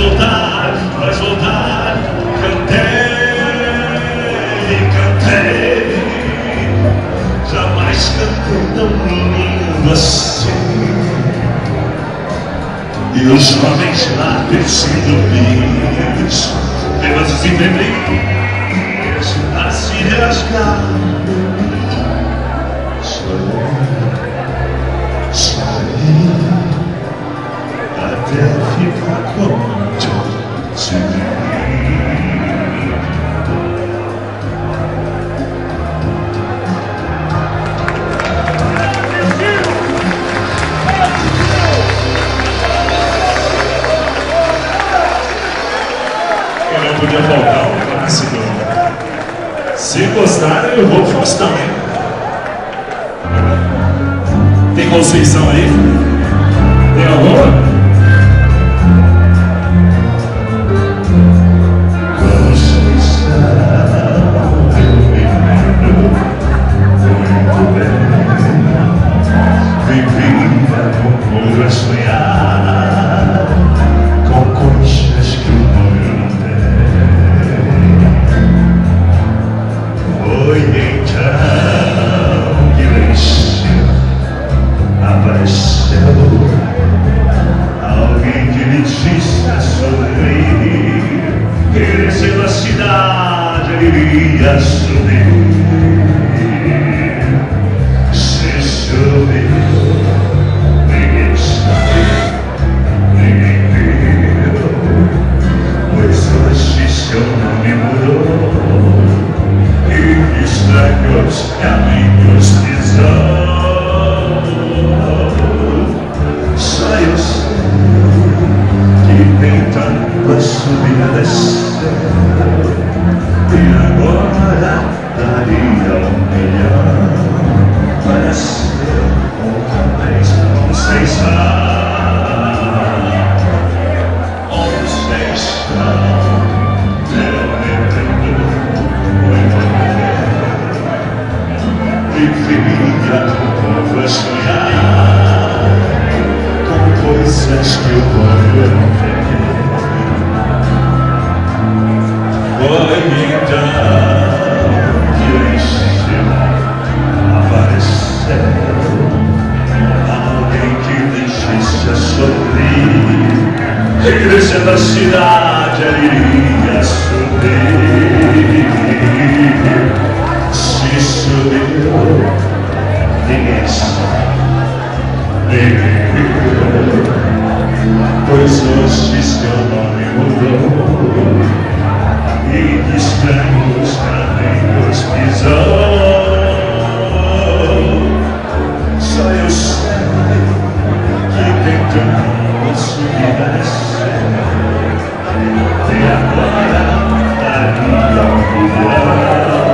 voltar, vais voltar. Cantei, cantei, jamais cantei tão lindo assim. E os homens lá perseguidos pelas entrelinhas a se rasgar. Saí até ficar com de mim. Eu não podia faltar o clássico. Se gostarem, eu vou Faustão, hein? Tem Conceição aí? Tem alguma? Conceição, eu me lembro muito bem. Vivia com o mundo a sonhar, com coisas que o mundo não tem. Foi então que venceu. Apareceu alguém que me disse a sorrir, que descendo a cidade ele iria subir. Se subiu, ninguém sabe, ninguém viu, pois hoje seu nome mudou e estranhos caminhos pisou. Eu sei que tentando subir a descer, e agora daria 1 milhão para ser outra vez Conceição. Conceição, eu me entendo muito bem. Vivia com o povo a sonhar, coisas que o olho não vê. Foi então que o encheu, apareceu alguém que deixasse a sorrir, e crescendo a cidade ele iria subir. Se subiu, ninguém sabe, ninguém viu, pois hoje seu nome mudou e estranhos caminhos pisou. Só eu sei que tentando subir a descer, e agora daria 1 milhão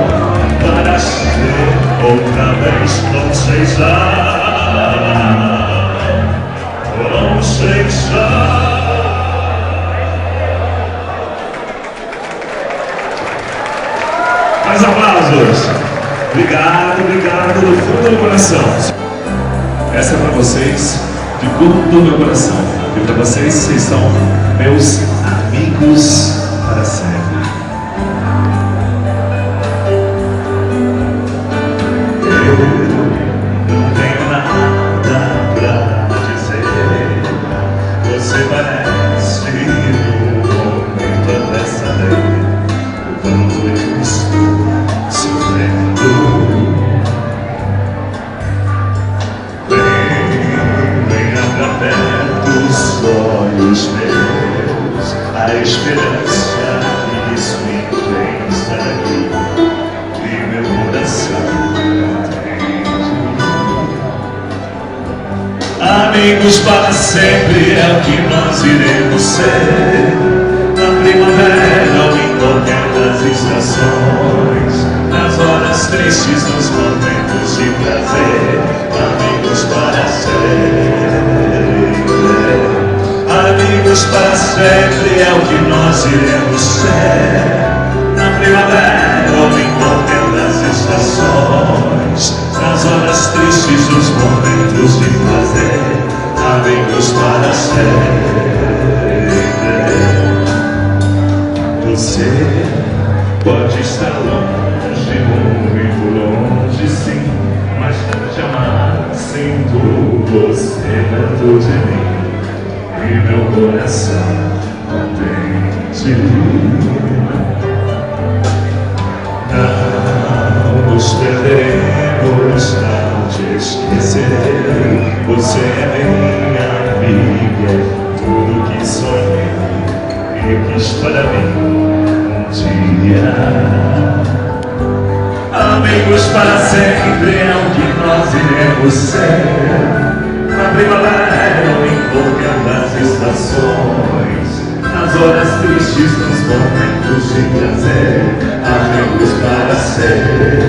para ser outra vez Conceição. Conceição. Mais aplausos. Obrigado, obrigado do fundo do coração. Essa é para vocês, de fundo do meu coração. E para vocês, vocês são meus amigos para sempre. Você parece no momento dessa lei, o quanto eu estou sofrendo. Venha pra perto dos olhos meus, a esperança me dispensa aqui, e meu coração atende. Amigos para sempre é o que nós iremos ser, na primavera ou em qualquer das estações, nas horas tristes, nos momentos de prazer. Amigos para sempre, amigos para sempre é o que nós iremos ser, na primavera ou em qualquer das estações, nas horas tristes, nos momentos de prazer. Amigos para sempre. você. Pode estar longe, muito longe, sim, mas jamais sinto você dentro de mim. E meu coração contente. Não nos perderemos, não te esquecerei. Você é minha amiga, tudo que sonhei e quis para mim um dia. Amigos para sempre é o que nós iremos ser. Na primavera ou em qualquer das estações, nas horas tristes, nos momentos de prazer. Amigos para sempre.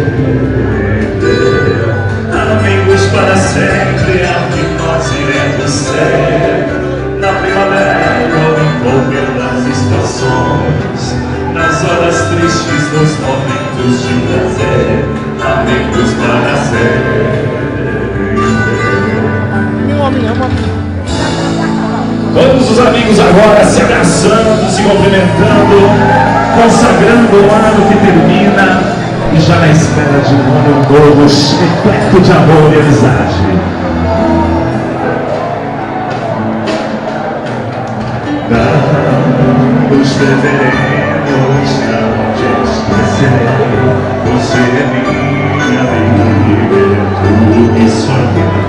Amigos para sempre é o que nós iremos ser. Na primavera ou em qualquer das estações, nas horas tristes, nos momentos de prazer. Amigos para sempre. Todos os amigos agora se abraçando, se cumprimentando, consagrando o ano que termina e já na espera de um ano novo, repleto de amor e amizade. Não nos perderemos, não te esquecerei. Você é minha amiga, tudo que sonhei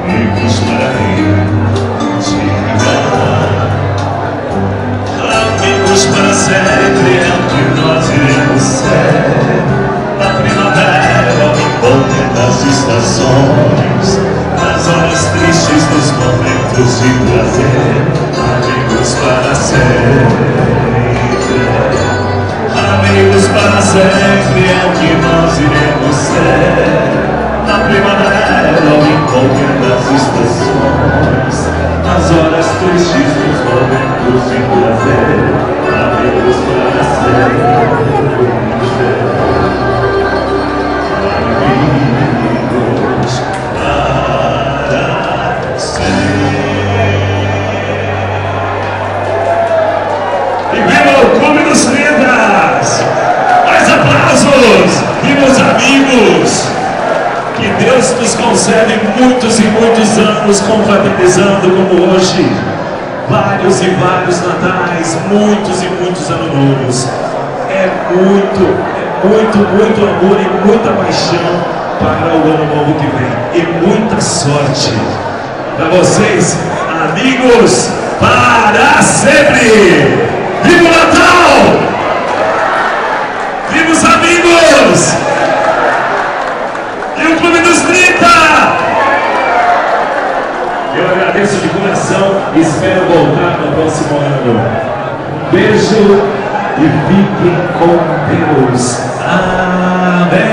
e quis para mim. Amigos para sempre é o que nós iremos ser. Na primavera ou em qualquer das estações, nas horas tristes, nos momentos de prazer. Amigos para sempre. Amigos para sempre é o que nós iremos ser. Na primavera ou em qualquer das estações, nas horas tristes, nos momentos de prazer. Amigos para sempre. Amigos para sempre. E viva o Clube dos 30! Mais aplausos! Viva os amigos! Que Deus nos concede muitos e muitos anos confraternizando como hoje. Vários e vários natais, muitos e muitos anos novos. É muito amor e muita paixão para o ano novo que vem. E muita sorte para vocês, amigos, para sempre! Viva o Natal! Viva os amigos! E o Clube dos 30! Eu agradeço de coração e espero voltar no próximo ano. Um beijo e fiquem com Deus. Amém!